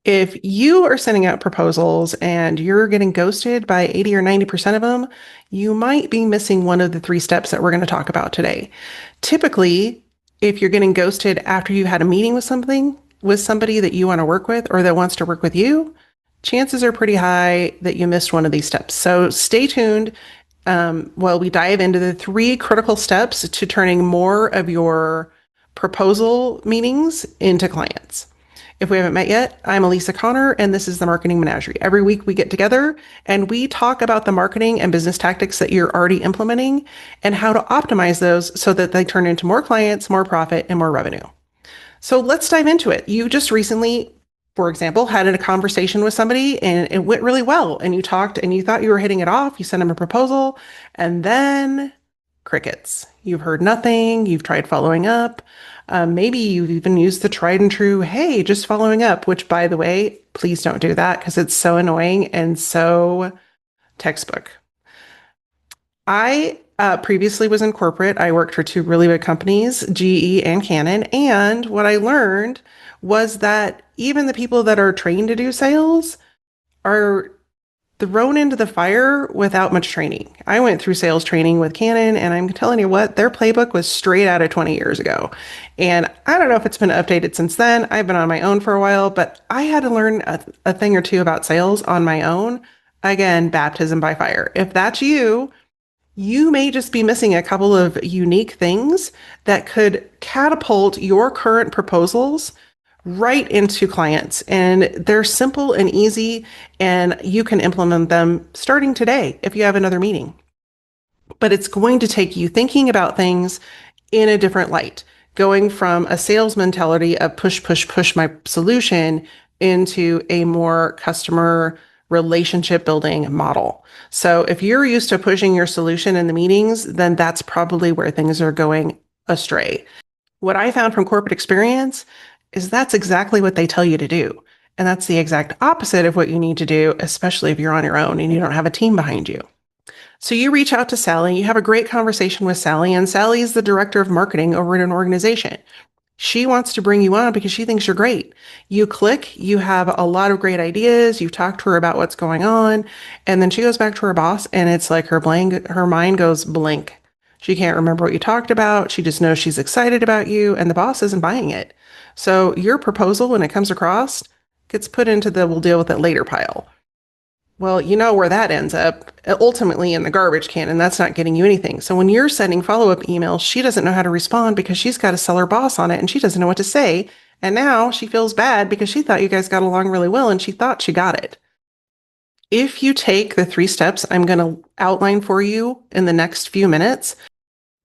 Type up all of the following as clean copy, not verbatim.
If you are sending out proposals and you're getting ghosted by 80 or 90% of them, you might be missing one of the three steps that we're going to talk about today. Typically, if you're getting ghosted after you had a meeting with somebody that you want to work with or that wants to work with you, chances are pretty high that you missed one of these steps. So stay tuned while we dive into the three critical steps to turning more of your proposal meetings into clients. If we haven't met yet, I'm Elisa Connor, and this is the Marketing Menagerie. Every week we get together and we talk about the marketing and business tactics that you're already implementing and how to optimize those so that they turn into more clients, more profit, and more revenue. So let's dive into it. You just recently, for example, had a conversation with somebody and it went really well. And you talked and you thought you were hitting it off. You sent them a proposal and then crickets. You've heard nothing. You've tried following up. Maybe you've even used the tried and true, hey, just following up, which by the way, please don't do that because it's so annoying and so textbook. I previously was in corporate. I worked for two really big companies, GE and Canon. And what I learned was that even the people that are trained to do sales are thrown into the fire without much training. I went through sales training with Canon, and I'm telling you what, their playbook was straight out of 20 years ago. And I don't know if it's been updated since then. I've been on my own for a while, but I had to learn a thing or two about sales on my own. Again, baptism by fire. If that's you, you may just be missing a couple of unique things that could catapult your current proposals right into clients. And they're simple and easy, and you can implement them starting today if you have another meeting. But it's going to take you thinking about things in a different light, going from a sales mentality of push, push, push my solution into a more customer relationship building model. So if you're used to pushing your solution in the meetings, then that's probably where things are going astray. What I found from corporate experience is that's exactly what they tell you to do. And that's the exact opposite of what you need to do, especially if you're on your own and you don't have a team behind you. So you reach out to Sally, you have a great conversation with Sally, and Sally is the director of marketing over at an organization. She wants to bring you on because she thinks you're great. You click, you have a lot of great ideas, you've talked to her about what's going on, and then she goes back to her boss and it's like her mind goes blank. She can't remember what you talked about. She just knows she's excited about you and the boss isn't buying it. So your proposal, when it comes across, gets put into the we'll deal with it later pile. Well, you know where that ends up, ultimately in the garbage can, and that's not getting you anything. So when you're sending follow-up emails, she doesn't know how to respond because she's got to sell her boss on it and she doesn't know what to say. And now she feels bad because she thought you guys got along really well and she thought she got it. If you take the three steps I'm going to outline for you in the next few minutes,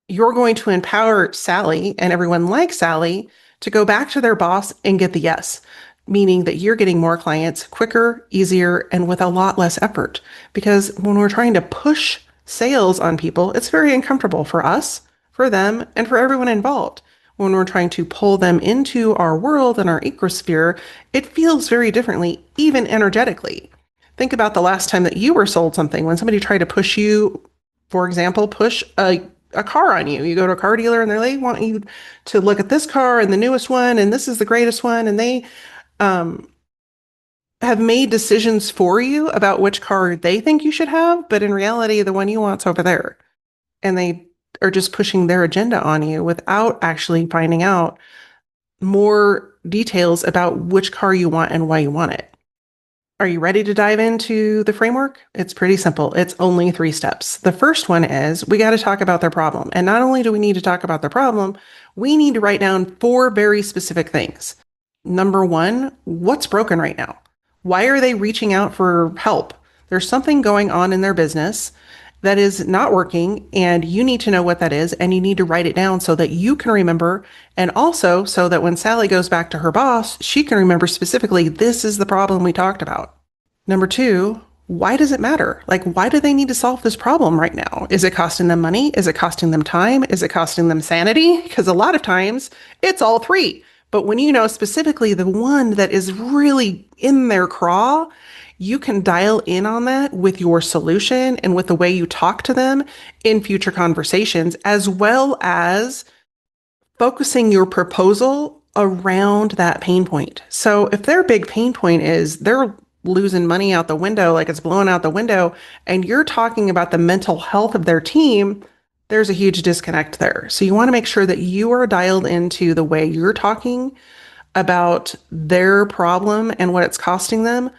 you're going to empower Sally and everyone like Sally to go back to their boss and get the yes, meaning that you're getting more clients quicker, easier, and with a lot less effort. Because when we're trying to push sales on people, it's very uncomfortable for us, for them, and for everyone involved. When we're trying to pull them into our world and our ecosphere, it feels very differently, even energetically. Think about the last time that you were sold something. When somebody tried to push you, for example, push a car on you. You go to a car dealer and they want you to look at this car and the newest one, and this is the greatest one. And they have made decisions for you about which car they think you should have. But in reality, the one you want's over there. And they are just pushing their agenda on you without actually finding out more details about which car you want and why you want it. Are you ready to dive into the framework? It's pretty simple. It's only three steps. The first one is we got to talk about their problem. And not only do we need to talk about their problem, we need to write down four very specific things. Number one, what's broken right now? Why are they reaching out for help? There's something going on in their business that is not working, and you need to know what that is, and you need to write it down so that you can remember, and also so that when Sally goes back to her boss, she can remember specifically, this is the problem we talked about. Number two, why does it matter? Like, why do they need to solve this problem right now? Is it costing them money? Is it costing them time? Is it costing them sanity? Because a lot of times it's all three. But when you know specifically the one that is really in their craw, you can dial in on that with your solution and with the way you talk to them in future conversations, as well as focusing your proposal around that pain point. So if their big pain point is they're losing money out the window, like it's blowing out the window, and you're talking about the mental health of their team, there's a huge disconnect there. So you want to make sure that you are dialed into the way you're talking about their problem and what it's costing them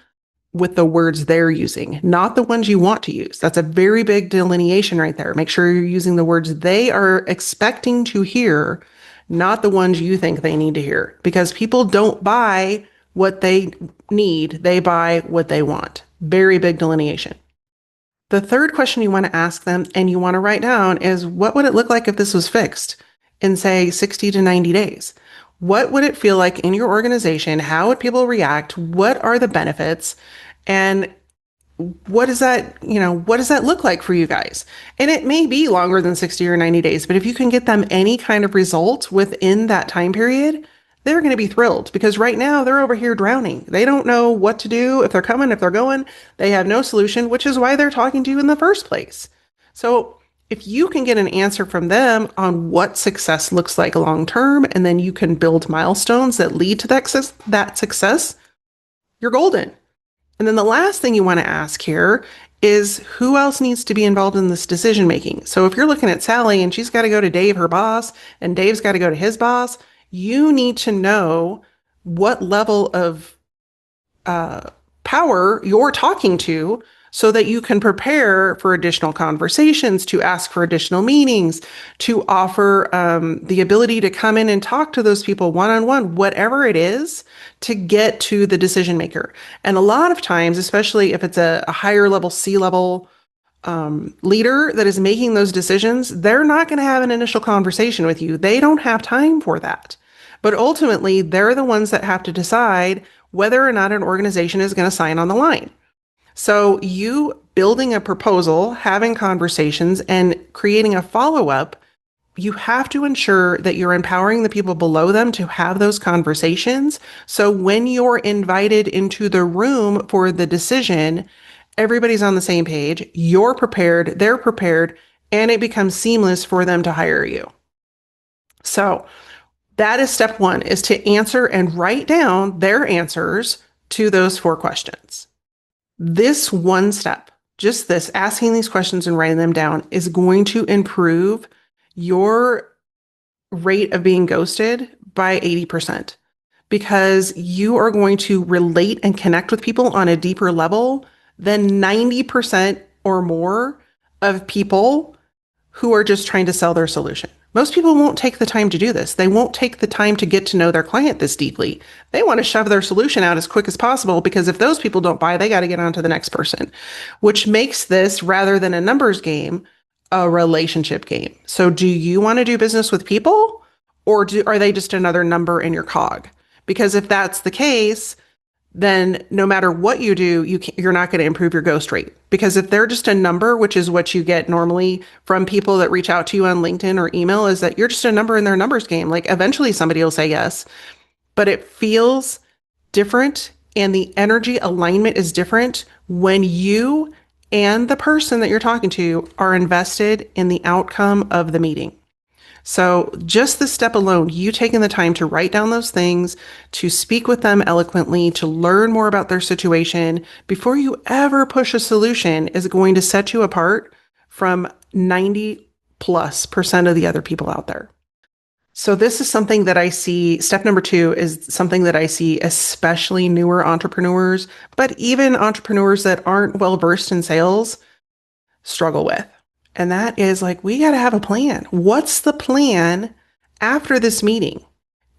with the words they're using, not the ones you want to use. That's a very big delineation right there. Make sure you're using the words they are expecting to hear, not the ones you think they need to hear, because people don't buy what they need, they buy what they want. Very big delineation. The third question you want to ask them and you want to write down is, what would it look like if this was fixed in, say, 60 to 90 days? What would it feel like in your organization? How would people react? What are the benefits? And what does that look like for you guys? And it may be longer than 60 or 90 days, but if you can get them any kind of result within that time period, they're going to be thrilled, because right now they're over here drowning. They don't know what to do, if they're coming, if they're going. They have no solution, which is why they're talking to you in the first place. So if you can get an answer from them on what success looks like long term, and then you can build milestones that lead to that success, you're golden. And then the last thing you want to ask here is, who else needs to be involved in this decision making? So if you're looking at Sally and she's got to go to Dave, her boss, and Dave's got to go to his boss, you need to know what level of power you're talking to, so that you can prepare for additional conversations, to ask for additional meetings, to offer the ability to come in and talk to those people one-on-one, whatever it is, to get to the decision maker. And a lot of times, especially if it's a higher level C-level leader that is making those decisions, they're not going to have an initial conversation with you. They don't have time for that. But ultimately, they're the ones that have to decide whether or not an organization is going to sign on the line. So you building a proposal, having conversations, and creating a follow-up, you have to ensure that you're empowering the people below them to have those conversations. So when you're invited into the room for the decision, everybody's on the same page, you're prepared, they're prepared, and it becomes seamless for them to hire you. So that is step one, is to answer and write down their answers to those 4 questions. This one step, just this, asking these questions and writing them down, is going to improve your rate of being ghosted by 80%, because you are going to relate and connect with people on a deeper level than 90% or more of people who are just trying to sell their solution. Most people won't take the time to do this. They won't take the time to get to know their client this deeply. They want to shove their solution out as quick as possible, because if those people don't buy, they got to get on to the next person, which makes this, rather than a numbers game, a relationship game. So do you want to do business with people, or are they just another number in your cog? Because if that's the case, then no matter what you do, you're not going to improve your ghost rate. Because if they're just a number, which is what you get normally from people that reach out to you on LinkedIn or email, is that you're just a number in their numbers game. Like eventually somebody will say yes, but it feels different and the energy alignment is different when you and the person that you're talking to are invested in the outcome of the meeting. So just this step alone, you taking the time to write down those things, to speak with them eloquently, to learn more about their situation before you ever push a solution, is going to set you apart from 90+% of the other people out there. So this is something that I see. Step number 2 is something that I see especially newer entrepreneurs, but even entrepreneurs that aren't well versed in sales, struggle with. And that is like, we got to have a plan. What's the plan after this meeting?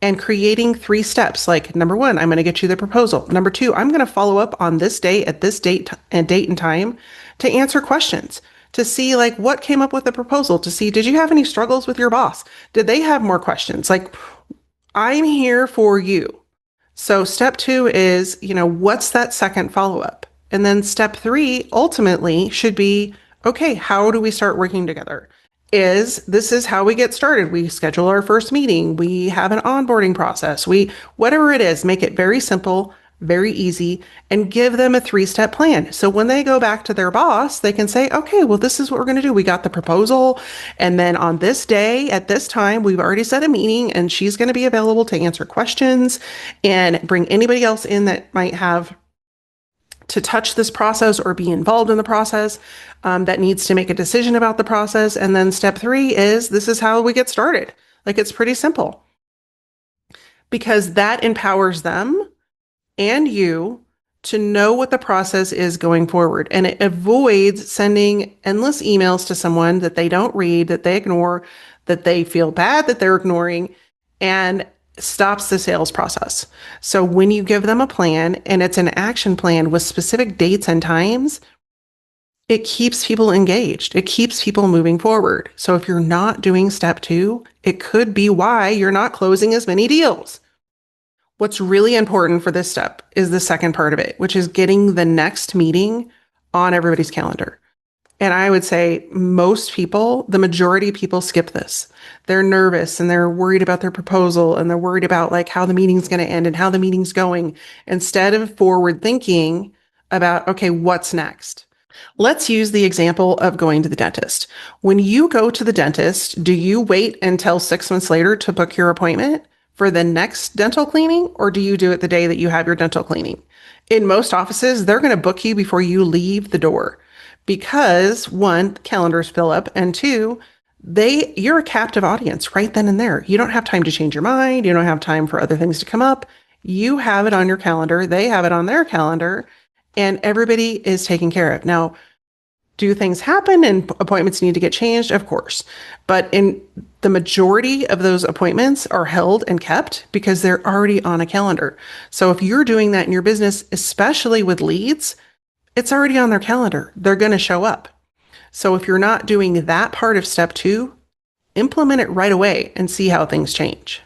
And creating 3 steps. Like, number 1, I'm going to get you the proposal. Number 2, I'm going to follow up on this day at this date and time to answer questions, to see like what came up with the proposal, to see, did you have any struggles with your boss? Did they have more questions? Like, I'm here for you. So step 2 is, what's that second follow-up? And then step 3 ultimately should be, okay, how do we start working together? This is how we get started. We schedule our first meeting. We have an onboarding process. Whatever it is, make it very simple, very easy, and give them a 3-step plan. So when they go back to their boss, they can say, okay, well, this is what we're going to do. We got the proposal. And then on this day, at this time, we've already set a meeting and she's going to be available to answer questions and bring anybody else in that might have to touch this process or be involved in the process, that needs to make a decision about the process. And then step 3 is this is how we get started. Like, it's pretty simple because that empowers them and you to know what the process is going forward. And it avoids sending endless emails to someone that they don't read, that they ignore, that they feel bad that they're ignoring, and stops the sales process. So when you give them a plan and it's an action plan with specific dates and times, it keeps people engaged. It keeps people moving forward. So if you're not doing step 2, it could be why you're not closing as many deals. What's really important for this step is the second part of it, which is getting the next meeting on everybody's calendar. And I would say most people, the majority of people skip this. They're nervous and they're worried about their proposal and they're worried about like how the meeting's going to end and how the meeting's going instead of forward thinking about, okay, what's next? Let's use the example of going to the dentist. When you go to the dentist, do you wait until 6 months later to book your appointment for the next dental cleaning, or do you do it the day that you have your dental cleaning? In most offices, they're going to book you before you leave the door because 1, calendars fill up, and 2, you're a captive audience right then and there. You don't have time to change your mind. You don't have time for other things to come up. You have it on your calendar. They have it on their calendar, and everybody is taken care of. Now, do things happen and appointments need to get changed? Of course. But in the majority of those appointments are held and kept because they're already on a calendar. So if you're doing that in your business, especially with leads, it's already on their calendar. They're going to show up. So if you're not doing that part of step 2, implement it right away and see how things change.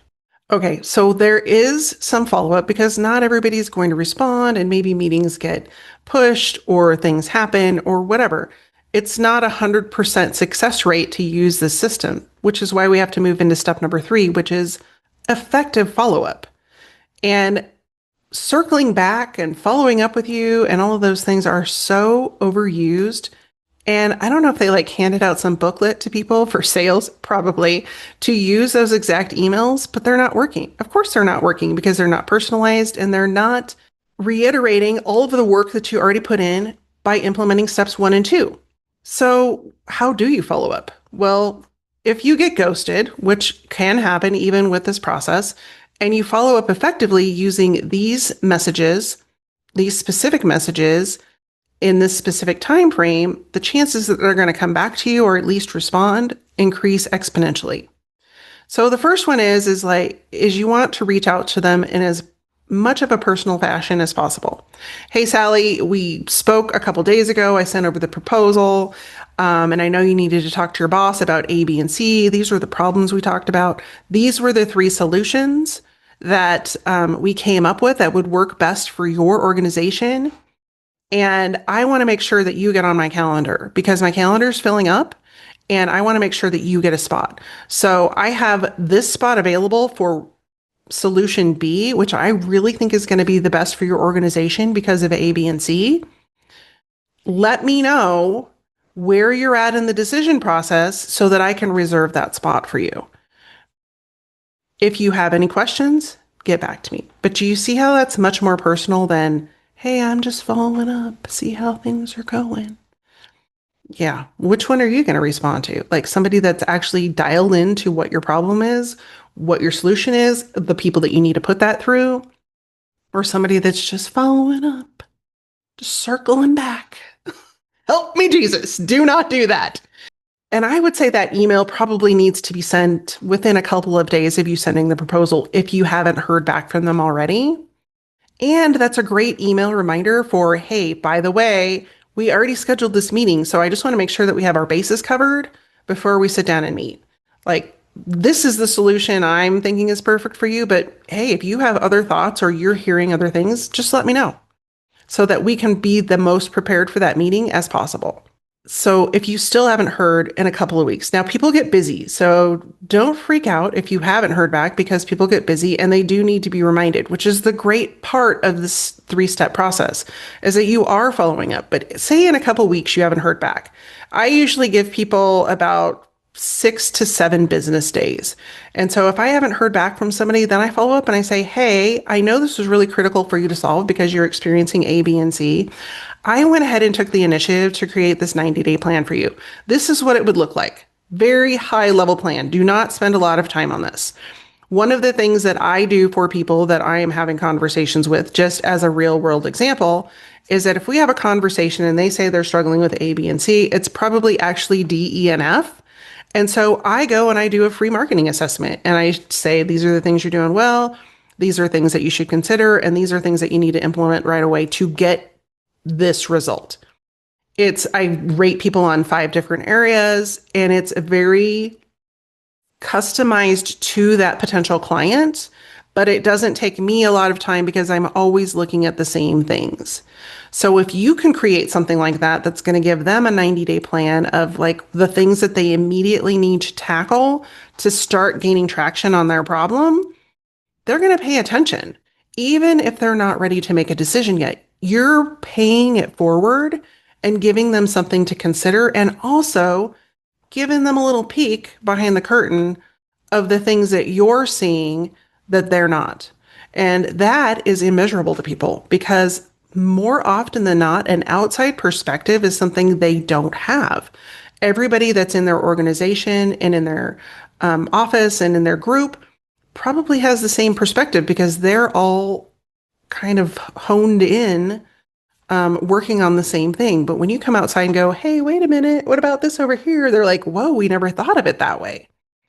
Okay, so there is some follow-up because not everybody's going to respond and maybe meetings get pushed or things happen or whatever. It's not 100% success rate to use this system, which is why we have to move into step number 3, which is effective follow-up. And circling back and following up with you and all of those things are so overused. And I don't know if they like handed out some booklet to people for sales, probably, to use those exact emails, but they're not working. Of course, they're not working because they're not personalized and they're not reiterating all of the work that you already put in by implementing steps 1 and 2. So how do you follow up? Well, if you get ghosted, which can happen even with this process, and you follow up effectively using these messages, these specific messages, in this specific time frame, the chances that they're going to come back to you or at least respond increase exponentially. So the first one is you want to reach out to them in as much of a personal fashion as possible. Hey, Sally, we spoke a couple days ago. I sent over the proposal, and I know you needed to talk to your boss about A, B, and C. These were the problems we talked about. These were the 3 solutions that we came up with that would work best for your organization. And I want to make sure that you get on my calendar because my calendar is filling up and I want to make sure that you get a spot. So I have this spot available for solution B, which I really think is going to be the best for your organization because of A, B, and C. Let me know where you're at in the decision process so that I can reserve that spot for you. If you have any questions, get back to me. But do you see how that's much more personal than, hey, I'm just following up, see how things are going? Yeah. Which one are you going to respond to? Like somebody that's actually dialed into what your problem is, what your solution is, the people that you need to put that through, or somebody that's just following up, just circling back. Help me, Jesus. Do not do that. And I would say that email probably needs to be sent within a couple of days of you sending the proposal if you haven't heard back from them already. And that's a great email reminder for, hey, by the way, we already scheduled this meeting, so I just want to make sure that we have our bases covered before we sit down and meet. Like, this is the solution I'm thinking is perfect for you, but hey, if you have other thoughts or you're hearing other things, just let me know so that we can be the most prepared for that meeting as possible. So if you still haven't heard in a couple of weeks, now people get busy. So don't freak out if you haven't heard back because people get busy and they do need to be reminded, which is the great part of this three-step process is that you are following up. But say in a couple of weeks you haven't heard back. I usually give people about 6 to 7 business days. And so if I haven't heard back from somebody, then I follow up and I say, hey, I know this was really critical for you to solve because you're experiencing A, B, and C. I went ahead and took the initiative to create this 90-day plan for you. This is what it would look like. Very high level plan. Do not spend a lot of time on this. One of the things that I do for people that I am having conversations with, just as a real world example, is that if we have a conversation and they say they're struggling with A, B, and C, it's probably actually D, E, and F. And so I go and I do a free marketing assessment and I say, these are the things you're doing well. These are things that you should consider. And these are things that you need to implement right away to get this result. I rate people on 5 different areas and it's very customized to that potential client, but it doesn't take me a lot of time because I'm always looking at the same things. So if you can create something like that, that's going to give them a 90-day plan of like the things that they immediately need to tackle to start gaining traction on their problem, they're going to pay attention, even if they're not ready to make a decision yet. You're paying it forward and giving them something to consider and also giving them a little peek behind the curtain of the things that you're seeing that they're not. And that is immeasurable to people because more often than not, an outside perspective is something they don't have. Everybody that's in their organization and in their office and in their group probably has the same perspective because they're all kind of honed in working on the same thing. But when you come outside and go, hey, wait a minute, what about this over here? They're like, whoa, we never thought of it that way.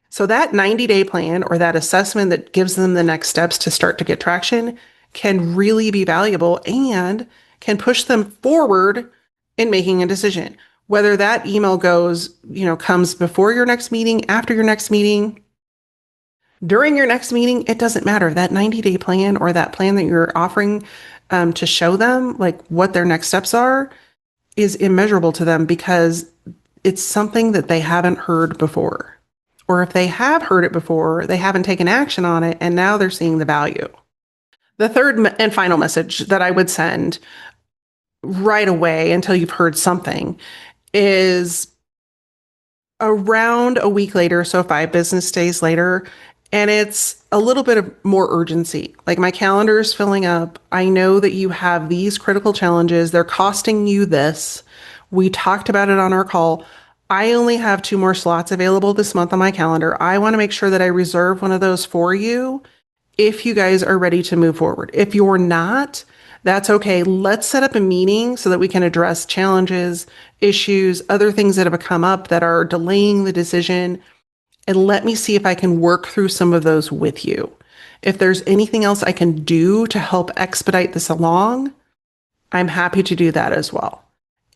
So that 90-day plan or that assessment that gives them the next steps to start to get traction can really be valuable and can push them forward in making a decision. Whether that email comes before your next meeting, after your next meeting, during your next meeting, it doesn't matter. That 90-day plan or that plan that you're offering to show them like what their next steps are is immeasurable to them because it's something that they haven't heard before. Or if they have heard it before, they haven't taken action on it, and now they're seeing the value. The third and final message that I would send right away until you've heard something is around a week later, so 5 business days later, and it's a little bit of more urgency. Like my calendar is filling up. I know that you have these critical challenges. They're costing you this. We talked about it on our call. I only have 2 more slots available this month on my calendar. I want to make sure that I reserve one of those for you if you guys are ready to move forward. If you're not, that's okay. Let's set up a meeting so that we can address challenges, issues, other things that have come up that are delaying the decision. And let me see if I can work through some of those with you. If there's anything else I can do to help expedite this along, I'm happy to do that as well.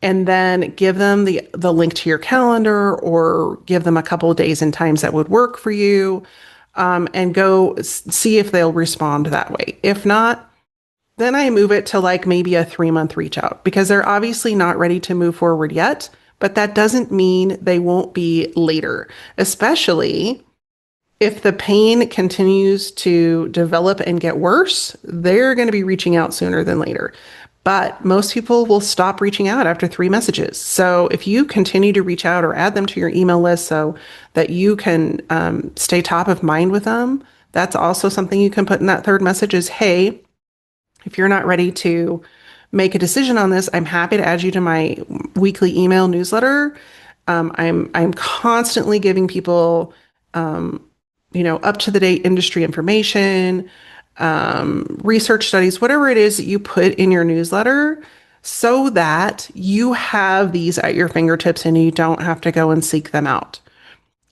And then give them the link to your calendar or give them a couple of days and times that would work for you, and go see if they'll respond that way. If not, then I move it to like maybe a 3-month reach out because they're obviously not ready to move forward yet, but that doesn't mean they won't be later, especially if the pain continues to develop and get worse, they're going to be reaching out sooner than later. But most people will stop reaching out after 3 messages. So if you continue to reach out or add them to your email list so that you can stay top of mind with them, that's also something you can put in that 3rd message is, hey, if you're not ready to make a decision on this, I'm happy to add you to my weekly email newsletter. I'm constantly giving people, up to the date industry information, research studies, whatever it is that you put in your newsletter so that you have these at your fingertips and you don't have to go and seek them out.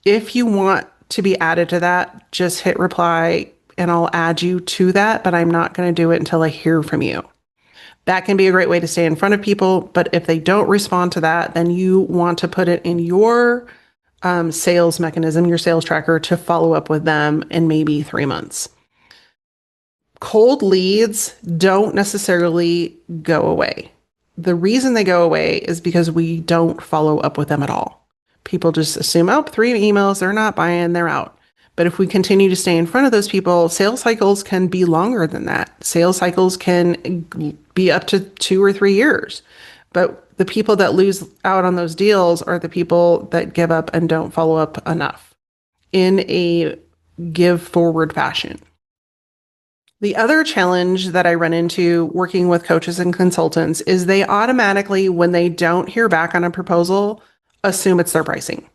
If you want to be added to that, just hit reply and I'll add you to that, but I'm not going to do it until I hear from you. That can be a great way to stay in front of people, but if they don't respond to that, then you want to put it in your sales mechanism, your sales tracker to follow up with them in maybe 3 months. Cold leads don't necessarily go away. The reason they go away is because we don't follow up with them at all. People just assume, oh, 3 emails, they're not buying, they're out. But if we continue to stay in front of those people, sales cycles can be longer than that. Sales cycles can be up to 2 or 3 years. But the people that lose out on those deals are the people that give up and don't follow up enough in a give forward fashion. The other challenge that I run into working with coaches and consultants is they automatically, when they don't hear back on a proposal, assume it's their pricing.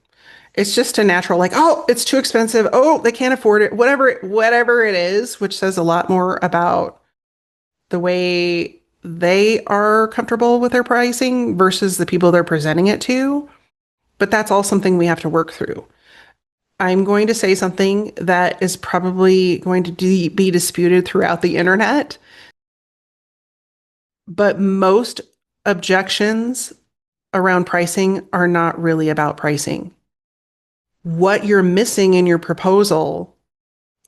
It's just a natural, like, oh, it's too expensive. Oh, they can't afford it. Whatever it is, which says a lot more about the way they are comfortable with their pricing versus the people they're presenting it to. But that's all something we have to work through. I'm going to say something that is probably going to be disputed throughout the internet, but most objections around pricing are not really about pricing. What you're missing in your proposal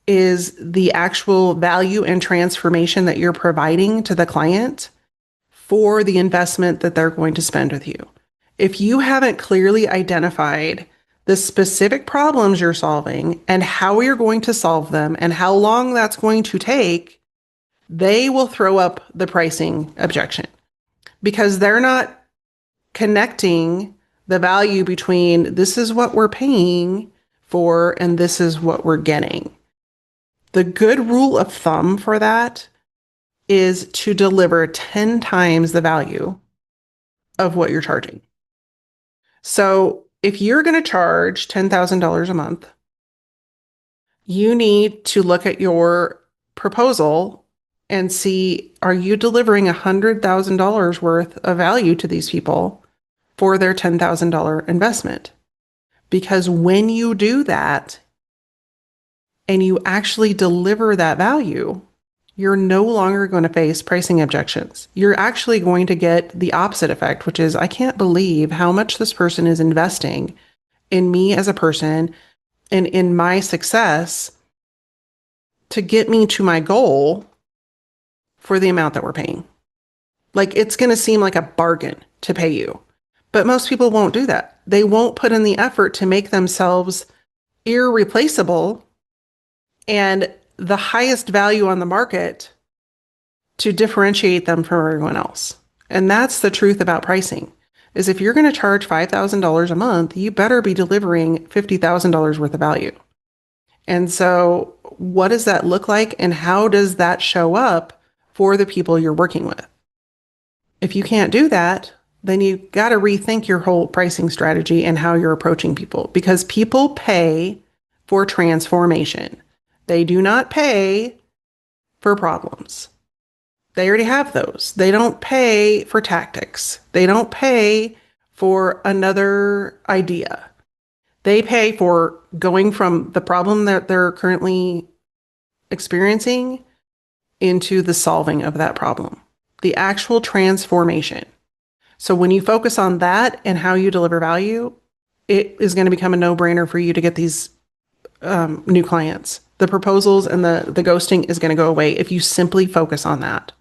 is the actual value and transformation that you're providing to the client for the investment that they're going to spend with you. If you haven't clearly identified the specific problems you're solving and how you're going to solve them and how long that's going to take, they will throw up the pricing objection because they're not connecting the value between this is what we're paying for and this is what we're getting. The good rule of thumb for that is to deliver 10 times the value of what you're charging. So if you're going to charge $10,000 a month, you need to look at your proposal and see, are you delivering $100,000 worth of value to these people for their $10,000 investment? Because when you do that and you actually deliver that value, you're no longer going to face pricing objections. You're actually going to get the opposite effect, which is, I can't believe how much this person is investing in me as a person and in my success to get me to my goal for the amount that we're paying. Like, it's going to seem like a bargain to pay you, but most people won't do that. They won't put in the effort to make themselves irreplaceable and the highest value on the market to differentiate them from everyone else. And that's the truth about pricing, is if you're going to charge $5,000 a month, you better be delivering $50,000 worth of value. And so what does that look like and how does that show up for the people you're working with? If you can't do that, then you got to rethink your whole pricing strategy and how you're approaching people, because people pay for transformation. They do not pay for problems. They already have those. They don't pay for tactics. They don't pay for another idea. They pay for going from the problem that they're currently experiencing into the solving of that problem, the actual transformation. So when you focus on that and how you deliver value, it is going to become a no-brainer for you to get these new clients. The proposals and the ghosting is going to go away if you simply focus on that.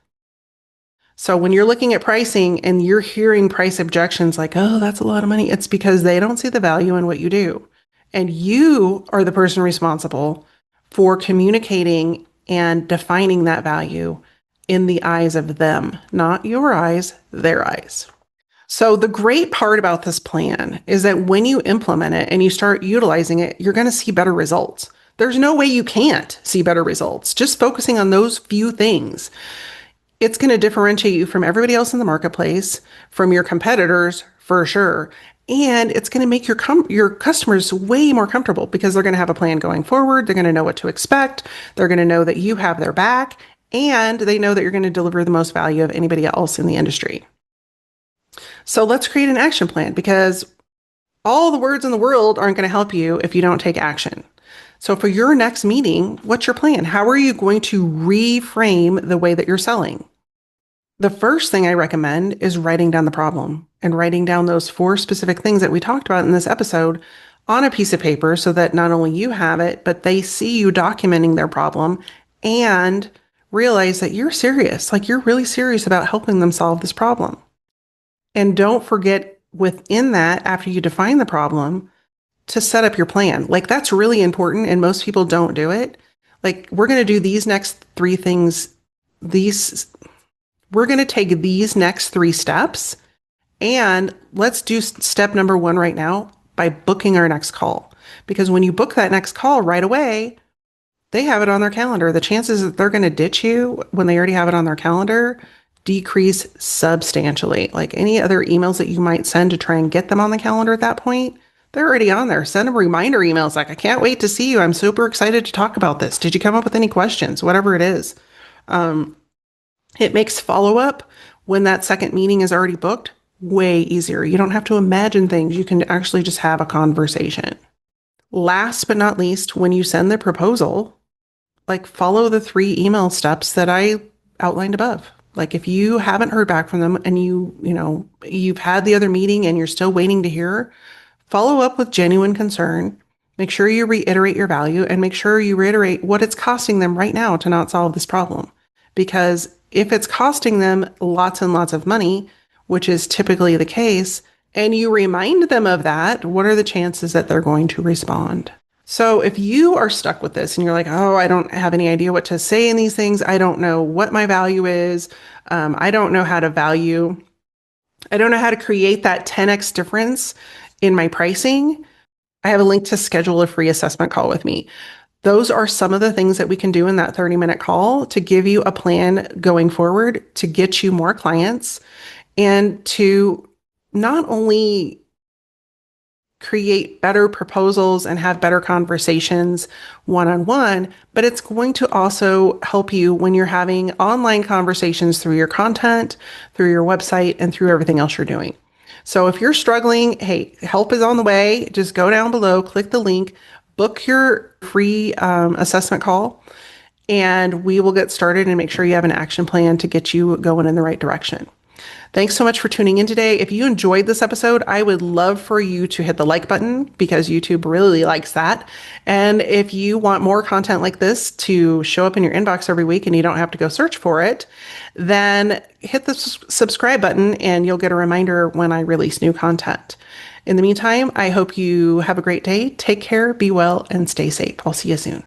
So when you're looking at pricing and you're hearing price objections like, oh, that's a lot of money, it's because they don't see the value in what you do. And you are the person responsible for communicating and defining that value in the eyes of them, not your eyes, their eyes. So the great part about this plan is that when you implement it and you start utilizing it, you're going to see better results. There's no way you can't see better results. Just focusing on those few things, it's going to differentiate you from everybody else in the marketplace, from your competitors for sure. And it's going to make your customers way more comfortable because they're going to have a plan going forward. They're going to know what to expect. They're going to know that you have their back, and they know that you're going to deliver the most value of anybody else in the industry. So let's create an action plan, because all the words in the world aren't going to help you if you don't take action. So for your next meeting, what's your plan? How are you going to reframe the way that you're selling? The first thing I recommend is writing down the problem and writing down those 4 specific things that we talked about in this episode on a piece of paper so that not only you have it, but they see you documenting their problem and realize that you're serious, like you're really serious about helping them solve this problem. And don't forget within that, after you define the problem, to set up your plan. Like that's really important and most people don't do it. Like we're going to do these next three things. These we're going to take these next three steps and let's do step number 1 right now by booking our next call. Because when you book that next call right away, they have it on their calendar. The chances that they're going to ditch you when they already have it on their calendar decrease substantially. Like any other emails that you might send to try and get them on the calendar at that point, they're already on there. Send them reminder emails like, I can't wait to see you. I'm super excited to talk about this. Did you come up with any questions? Whatever it is. It makes follow up when that second meeting is already booked way easier. You don't have to imagine things. You can actually just have a conversation. Last but not least, when you send the proposal, like follow the 3 email steps that I outlined above. Like if you haven't heard back from them and you've had the other meeting and you're still waiting to hear, follow up with genuine concern. Make sure you reiterate your value and make sure you reiterate what it's costing them right now to not solve this problem. Because if it's costing them lots and lots of money, which is typically the case, and you remind them of that, what are the chances that they're going to respond? So if you are stuck with this and you're like, oh, I don't have any idea what to say in these things. I don't know what my value is. I don't know how to value. I don't know how to create that 10x difference in my pricing. I have a link to schedule a free assessment call with me. Those are some of the things that we can do in that 30-minute call to give you a plan going forward to get you more clients and to not only create better proposals and have better conversations one-on-one, but it's going to also help you when you're having online conversations through your content, through your website, and through everything else you're doing. So if you're struggling, hey, help is on the way. Just go down below, click the link, book your free assessment call, and we will get started and make sure you have an action plan to get you going in the right direction. Thanks so much for tuning in today. If you enjoyed this episode, I would love for you to hit the like button because YouTube really likes that. And if you want more content like this to show up in your inbox every week and you don't have to go search for it, then hit the subscribe button and you'll get a reminder when I release new content. In the meantime, I hope you have a great day. Take care, be well, and stay safe. I'll see you soon.